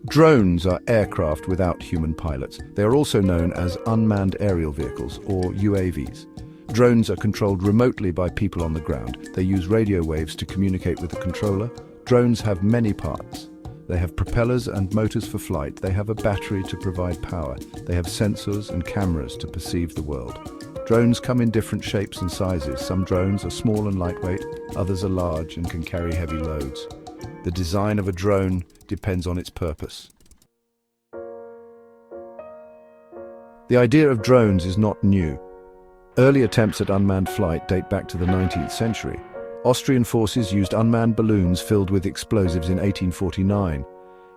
Drones are aircraft without human pilots. They are also known as unmanned aerial vehicles, or UAVs. Drones are controlled remotely by people on the ground. They use radio waves to communicate with the controller. Drones have many parts. They have propellers and motors for flight. They have a battery to provide power. They have sensors and cameras to perceive the world. Drones come in different shapes and sizes. Some drones are small and lightweight, others are large and can carry heavy loads. The design of a drone depends on its purpose. The idea of drones is not new. Early attempts at unmanned flight date back to the 19th century. Austrian forces used unmanned balloons filled with explosives in 1849.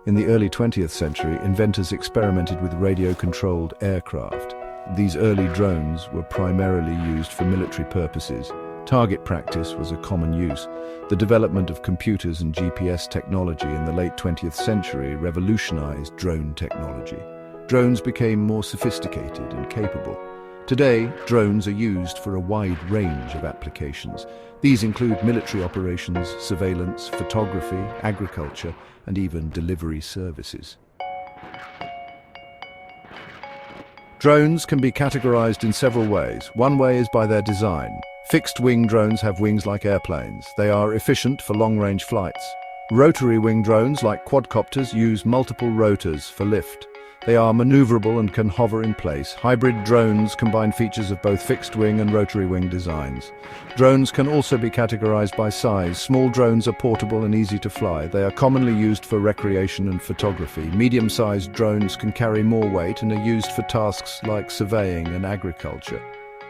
In the early 20th century, inventors experimented with radio-controlled aircraft. These early drones were primarily used for military purposes. Target practice was a common use. The development of computers and GPS technology in the late 20th century revolutionized drone technology. Drones became more sophisticated and capable. Today, drones are used for a wide range of applications. These include military operations, surveillance, photography, agriculture, and even delivery services. Drones can be categorized in several ways. One way is by their design. Fixed-wing drones have wings like airplanes. They are efficient for long-range flights. Rotary-wing drones, like quadcopters, use multiple rotors for lift. They are maneuverable and can hover in place. Hybrid drones combine features of both fixed-wing and rotary-wing designs. Drones can also be categorized by size. Small drones are portable and easy to fly. They are commonly used for recreation and photography. Medium-sized drones can carry more weight and are used for tasks like surveying and agriculture.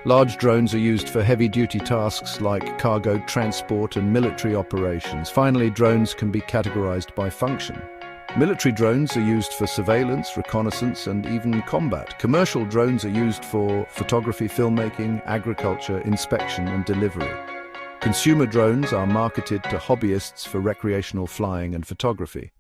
Large drones are used for heavy-duty tasks like cargo transport and military operations. Finally, drones can be categorized by function. Military drones are used for surveillance, reconnaissance, and even combat. Commercial drones are used for photography, filmmaking, agriculture, inspection, and delivery. Consumer drones are marketed to hobbyists for recreational flying and photography.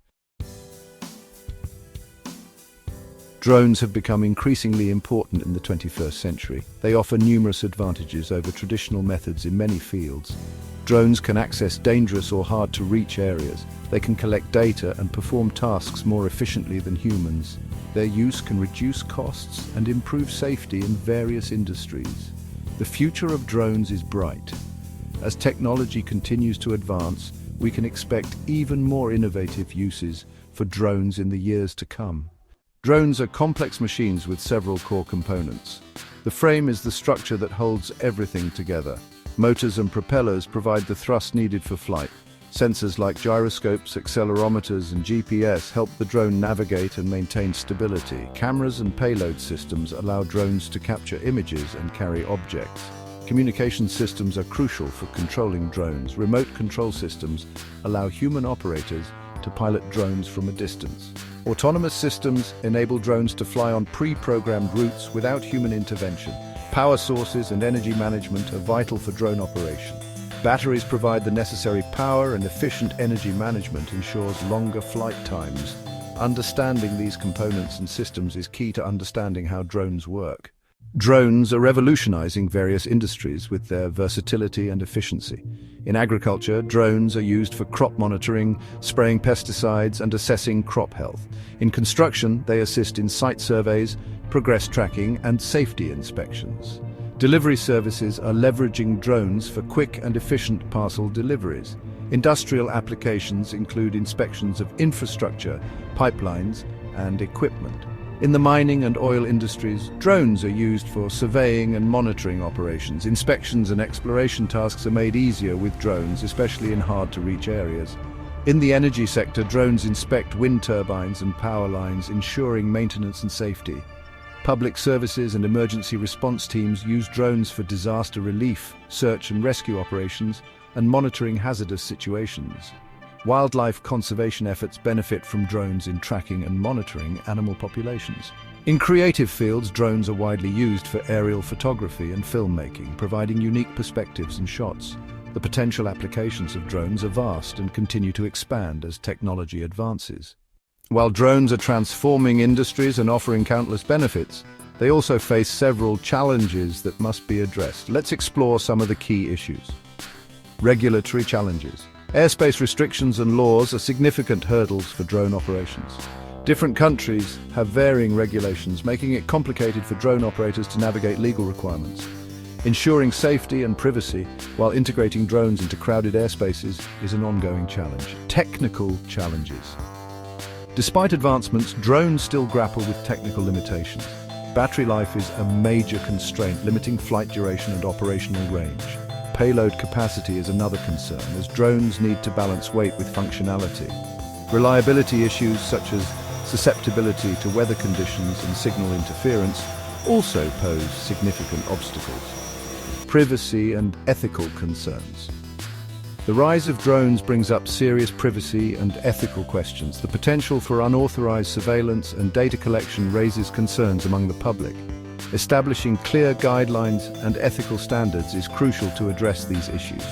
Drones have become increasingly important in the 21st century. They offer numerous advantages over traditional methods in many fields. Drones can access dangerous or hard-to-reach areas. They can collect data and perform tasks more efficiently than humans. Their use can reduce costs and improve safety in various industries. The future of drones is bright. As technology continues to advance, we can expect even more innovative uses for drones in the years to come. Drones are complex machines with several core components. The frame is the structure that holds everything together. Motors and propellers provide the thrust needed for flight. Sensors like gyroscopes, accelerometers, and GPS help the drone navigate and maintain stability. Cameras and payload systems allow drones to capture images and carry objects. Communication systems are crucial for controlling drones. Remote control systems allow human operators to pilot drones from a distance. Autonomous systems enable drones to fly on pre-programmed routes without human intervention. Power sources and energy management are vital for drone operation. Batteries provide the necessary power, and efficient energy management ensures longer flight times. Understanding these components and systems is key to understanding how drones work. Drones are revolutionizing various industries with their versatility and efficiency. In agriculture, drones are used for crop monitoring, spraying pesticides, and assessing crop health. In construction, they assist in site surveys, progress tracking, and safety inspections. Delivery services are leveraging drones for quick and efficient parcel deliveries. Industrial applications include inspections of infrastructure, pipelines, and equipment. In the mining and oil industries, drones are used for surveying and monitoring operations. Inspections and exploration tasks are made easier with drones, especially in hard-to-reach areas. In the energy sector, drones inspect wind turbines and power lines, ensuring maintenance and safety. Public services and emergency response teams use drones for disaster relief, search and rescue operations, and monitoring hazardous situations. Wildlife conservation efforts benefit from drones in tracking and monitoring animal populations. In creative fields, drones are widely used for aerial photography and filmmaking, providing unique perspectives and shots. The potential applications of drones are vast and continue to expand as technology advances. While drones are transforming industries and offering countless benefits, they also face several challenges that must be addressed. Let's explore some of the key issues. Regulatory challenges. Airspace restrictions and laws are significant hurdles for drone operations. Different countries have varying regulations, making it complicated for drone operators to navigate legal requirements. Ensuring safety and privacy while integrating drones into crowded airspaces is an ongoing challenge. Technical challenges. Despite advancements, drones still grapple with technical limitations. Battery life is a major constraint, limiting flight duration and operational range. Payload capacity is another concern, as drones need to balance weight with functionality. Reliability issues such as susceptibility to weather conditions and signal interference also pose significant obstacles. Privacy and ethical concerns. The rise of drones brings up serious privacy and ethical questions. The potential for unauthorized surveillance and data collection raises concerns among the public. Establishing clear guidelines and ethical standards is crucial to address these issues.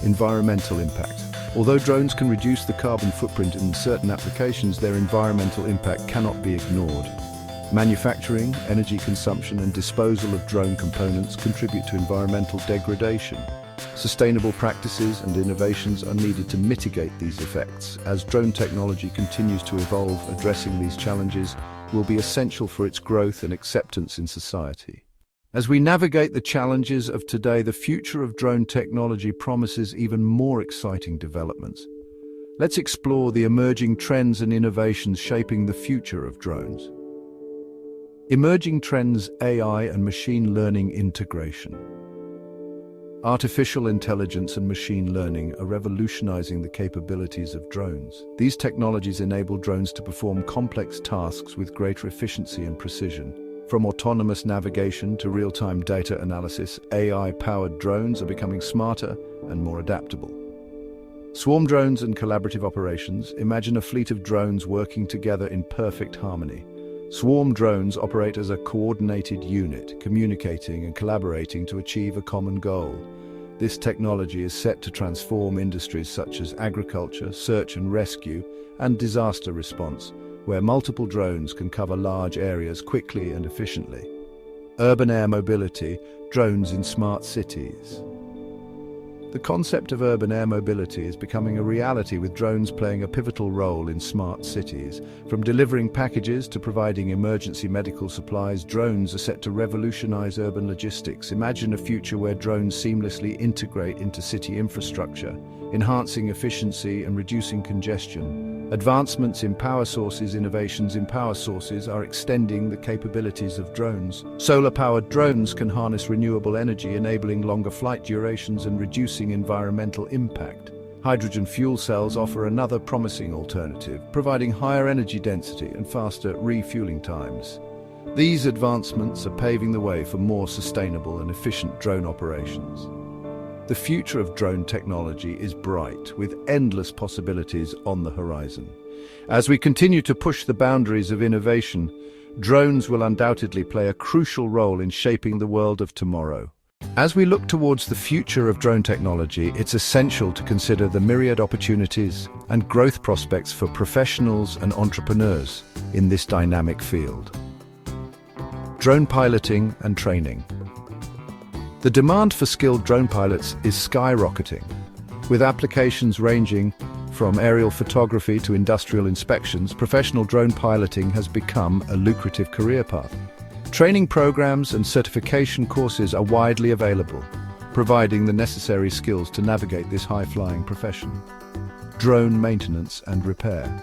Environmental impact. Although drones can reduce the carbon footprint in certain applications, their environmental impact cannot be ignored. Manufacturing, energy consumption, and disposal of drone components contribute to environmental degradation. Sustainable practices and innovations are needed to mitigate these effects. As drone technology continues to evolve, addressing these challenges will be essential for its growth and acceptance in society. As we navigate the challenges of today, the future of drone technology promises even more exciting developments. Let's explore the emerging trends and innovations shaping the future of drones. Emerging trends: AI and machine learning integration. Artificial intelligence and machine learning are revolutionizing the capabilities of drones. These technologies enable drones to perform complex tasks with greater efficiency and precision. From autonomous navigation to real-time data analysis, AI-powered drones are becoming smarter and more adaptable. Swarm drones and collaborative operations. Imagine a fleet of drones working together in perfect harmony. Swarm drones operate as a coordinated unit, communicating and collaborating to achieve a common goal. This technology is set to transform industries such as agriculture, search and rescue, and disaster response, where multiple drones can cover large areas quickly and efficiently. Urban air mobility, drones in smart cities. The concept of urban air mobility is becoming a reality, with drones playing a pivotal role in smart cities. From delivering packages to providing emergency medical supplies, drones are set to revolutionize urban logistics. Imagine a future where drones seamlessly integrate into city infrastructure, enhancing efficiency and reducing congestion. Advancements in power sources. Innovations in power sources are extending the capabilities of drones. Solar-powered drones can harness renewable energy, enabling longer flight durations and reducing environmental impact. Hydrogen fuel cells offer another promising alternative, providing higher energy density and faster refueling times. These advancements are paving the way for more sustainable and efficient drone operations. The future of drone technology is bright, with endless possibilities on the horizon. As we continue to push the boundaries of innovation, drones will undoubtedly play a crucial role in shaping the world of tomorrow. As we look towards the future of drone technology, it's essential to consider the myriad opportunities and growth prospects for professionals and entrepreneurs in this dynamic field. Drone piloting and training. The demand for skilled drone pilots is skyrocketing, with applications ranging from aerial photography to industrial inspections. Professional drone piloting has become a lucrative career path. Training programs and certification courses are widely available, providing the necessary skills to navigate this high-flying profession. Drone maintenance and repair.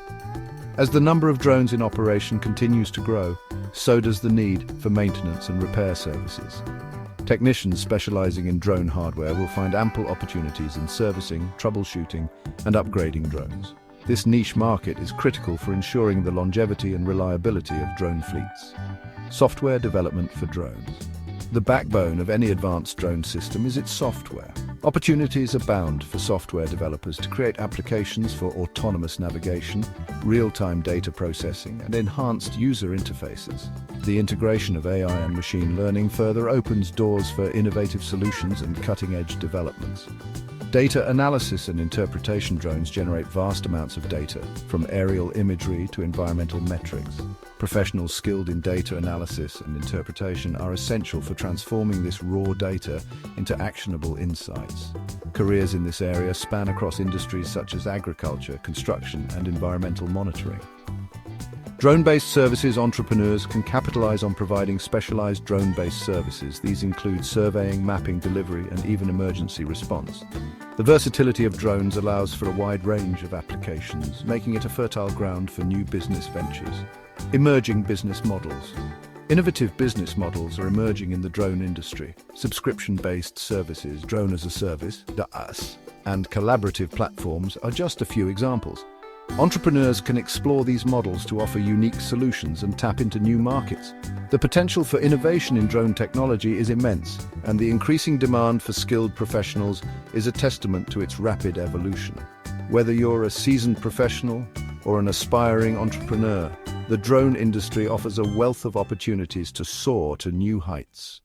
As the number of drones in operation continues to grow, so does the need for maintenance and repair services. Technicians specializing in drone hardware will find ample opportunities in servicing, troubleshooting, and upgrading drones. This niche market is critical for ensuring the longevity and reliability of drone fleets. Software development for drones. The backbone of any advanced drone system is its software. Opportunities abound for software developers to create applications for autonomous navigation, real-time data processing, and enhanced user interfaces. The integration of AI and machine learning further opens doors for innovative solutions and cutting-edge developments. Data analysis and interpretation. Drones generate vast amounts of data, from aerial imagery to environmental metrics. Professionals skilled in data analysis and interpretation are essential for transforming this raw data into actionable insights. Careers in this area span across industries such as agriculture, construction, and environmental monitoring. Drone-based services entrepreneurs can capitalize on providing specialized drone-based services. These include surveying, mapping, delivery, and even emergency response. The versatility of drones allows for a wide range of applications, making it a fertile ground for new business ventures. Emerging business models. Innovative business models are emerging in the drone industry. Subscription-based services, drone as a service, DaaS, and collaborative platforms are just a few examples. Entrepreneurs can explore these models to offer unique solutions and tap into new markets. The potential for innovation in drone technology is immense, and the increasing demand for skilled professionals is a testament to its rapid evolution. Whether you're a seasoned professional or an aspiring entrepreneur, the drone industry offers a wealth of opportunities to soar to new heights.